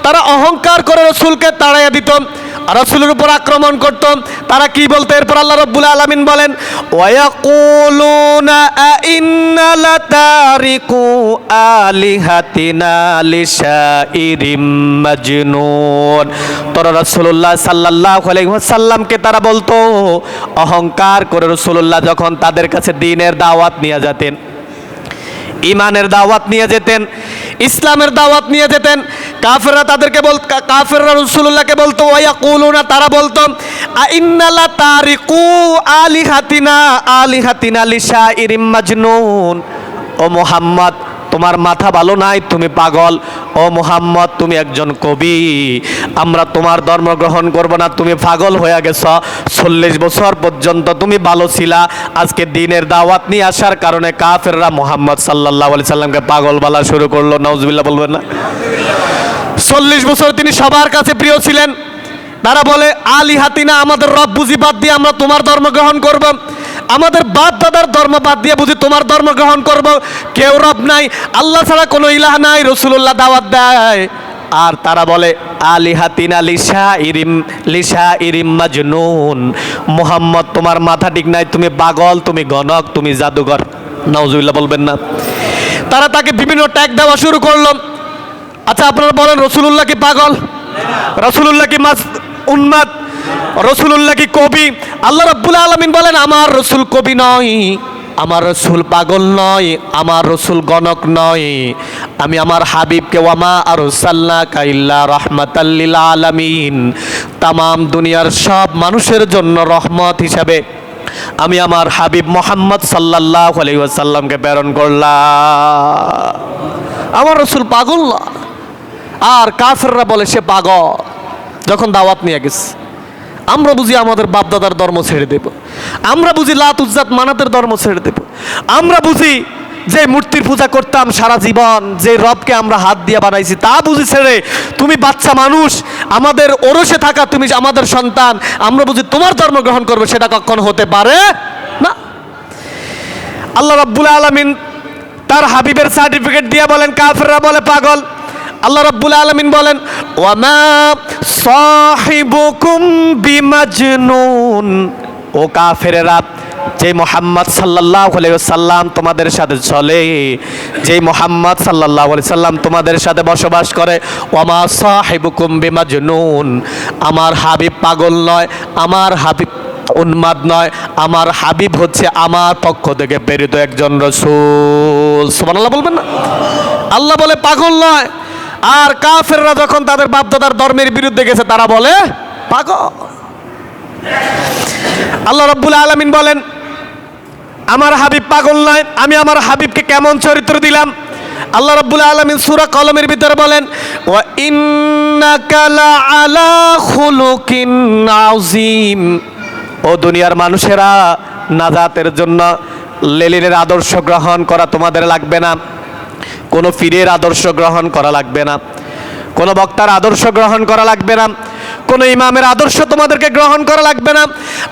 তারা অহংকার করে রাসূলকে তাড়াইয়া দিত, রাসূলের উপর আক্রমণ করত। তারা কি বলতো? এরপর আল্লাহ রাব্বুল আলামিন বলেন, ওয়ায়াকুলুনা আইন্না লাতারিকু আলিহাতিনা লিশাইরিম মাজনুন। তোরা রাসূলুল্লাহ সাল্লাল্লাহু আলাইহি ওয়াসাল্লামকে তারা বলতো, অহংকার করে রাসূলুল্লাহ যখন তাদের কাছে দ্বীনের দাওয়াত নিয়ে যেতেন, ইমানের দাওয়াত নিয়ে যেতেন, ইসলামের দাওয়াত নিয়ে যেতেন, কাফেররা তাদেরকে কাফেররা রাসূলুল্লাহকে বলতো, ওয়ায়াকুলুনা তারা বলতো, আইন্না লাতারিকু আলিহাতিনা লিশাইরিম মাজনুন। ও মুহাম্মদ, তোমার মাথা ভালো নাই, তুমি পাগল। ও মুহাম্মদ, তুমি একজন কবি, আমরা তোমার ধর্ম গ্রহণ করব না, তুমি পাগল হয়ে গেছ। 40 বছর পর্যন্ত তুমি ভালো ছিলা, আজকে দ্বীনের দাওয়াত নিয়ে আসার কারণে কাফেররা মুহাম্মদ সাল্লাল্লাহু আলাইহি সাল্লামকে পাগল বলা শুরু করলো। নাউজুবিল্লাহ বলবেন না? 40 বছর তিনি সবার কাছে প্রিয় ছিলেন। তারা বলে, আলিহাতিনা, আমাদের রব বুঝি বাদ দিয়ে আমরা তোমার ধর্ম গ্রহণ করব, আমাদের বাপ দাদার ধর্ম বাদ দিয়ে বুঝি তোমার ধর্ম গ্রহণ করব, কেউ রব নাই, আল্লাহ ছাড়া কোনো ইলাহ নাই। রাসূলুল্লাহ দাওয়াত দেয়, আর তারা বলে, আলিহাতিনা লিশাইরিম মাজনুন। মুহাম্মদ, তোমার মাথা ঠিক নাই, তুমি পাগল, তুমি গণক, তুমি জাদুঘর। নাউজুবিল্লাহ বলবেন না? তারা তাকে বিভিন্ন ট্যাগ দেওয়া শুরু করলো। আচ্ছা, আপনারা বলেন, রাসূলুল্লাহ কি পাগল? রাসূলুল্লাহ কি উন্মাদ? রাসূলুল্লাহ কি কবি? আল্লাহ রাব্বুল আলামিন বলেন, আমার রাসূল কবি নয়, আমার রাসূল পাগল নয়, আমার রাসূল গণক নয়। আমি আমার হাবিবকে ওয়ামা আরসালনাকা ইল্লা রাহমাতাল লিল আলামিন, তামাম দুনিয়ার সব মানুষের জন্য রহমত হিসাবে আমি আমার হাবিব মুহাম্মদ সাল্লাল্লাহু আলাইহি ওয়াসাল্লামকে প্রেরণ করলাম। আমার রাসূল পাগল না। আর কাফেররা বলে সে পাগল, যখন দাওয়াত নিয়ে গেছে। আমরা বুঝি আমাদের বাপদাদার ধর্ম ছেড়ে দেব, আমরা বুঝি লাত উজ্জাত মানাতের ধর্ম ছেড়ে দেব, আমরা বুঝি যে মূর্তির পূজা করতাম সারা জীবন, যে রবকে আমরা হাত দিয়ে বানাইছি তা বুঝি ছেড়ে তুমি বাচ্চা মানুষ, আমাদের ওরসে থাকা তুমি আমাদের সন্তান, আমরা বুঝি তোমার ধর্ম গ্রহণ করবে, সেটা কখনো হতে পারে না। আল্লাহ রাব্বুল আলামিন তার হাবিবের সার্টিফিকেট দিয়ে বলেন, কাফেররা বলে পাগল। আল্লাহ রাব্বুল আলামিন বলেন, ওয়ামা সাহিবুকুম বিমাজনুন। ও কাফেরেরা, যে মুহাম্মদ সাল্লাল্লাহু আলাইহি ওয়াসাল্লাম তোমাদের সাথে চলে, যে মুহাম্মদ সাল্লাল্লাহু আলাইহি সাল্লাম তোমাদের সাথে বসবাস করে, ওয়ামা সাহিবুকুম বিমাজনুন, আমার হাবিব পাগল নয়, আমার হাবিব উন্মাদ নয়, আমার হাবিব হচ্ছে আমার পক্ষ থেকে প্রেরিত একজন রাসূল। সুবহানাল্লাহ বলবেন না? আল্লাহ বলে পাগল নয়। আর কাফেররা যখন তাদের বাপদাদার ধর্মের বিরুদ্ধে গেছে, তারা বলে পাগল। আল্লাহ রাব্বুল আলামিন বলেন, আমার হাবিব পাগল নয়। আমি আমার হাবিবকে কেমন চরিত্র দিলাম? আল্লাহ রাব্বুল আলামিন সূরা কলমের ভিতরে বলেন, ওয়া ইন্নাকা লাআলা খুলুকিন আযীম। ও দুনিয়ার মানুষেরা, নাজাতের জন্য লেলিনের আদর্শ গ্রহণ করা তোমাদের লাগবে না, কোনো পীরের আদর্শ গ্রহণ করা লাগবে না, কোনো বক্তার আদর্শ গ্রহণ করা লাগবে না, কোনো ইমামের আদর্শ তোমাদেরকে গ্রহণ করা লাগবে না।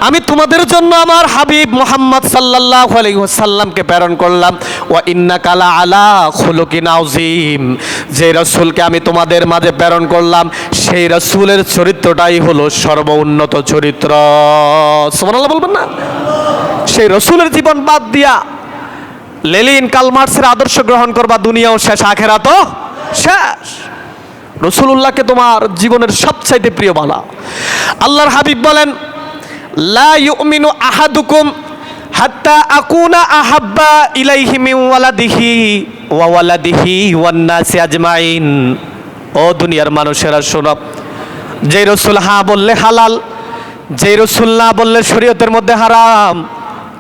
আমি তোমাদের জন্য আমার হাবিব মুহাম্মদ সাল্লাল্লাহু আলাইহি ওয়াসাল্লামকে প্রেরণ করলাম। ওয়া ইন্নাকা লাআলা খুলুকিন আযীম। যে রাসূলকে আমি তোমাদের মাঝে প্রেরণ করলাম, সেই রাসূলের চরিত্রটাই হলো সর্বোন্নত চরিত্র। সুবহানাল্লাহ বলবেন না? সেই রাসূলের জীবন বাদ দিয়া লেনিন কার্ল মার্কসের আদর্শ গ্রহণ করবা, দুনিয়াও শেষ, আখিরাতও শেষ। রাসূলুল্লাহকে তোমার জীবনের সবচাইতে প্রিয় বানা। আল্লাহর হাবিব বলেন, লা ইউমিনু আহাদুকুম হাত্তা আকুনা আহাব্বা ইলাইহি মিন ওয়ালাদিহি ওয়া ওয়ালাদিহি ওয়ান নাসি আজমাইন। ও দুনিয়ার মানুষেরা শোনো, যে রাসূল হ্যাঁ বললে হালাল, যে রাসূল না বললে শরীয়তের মধ্যে হারাম,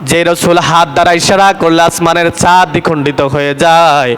যে রাসূল হাত দ্বারা ইশারা করলে আসমানের চাঁদ দ্বিখণ্ডিত হয়ে যায়,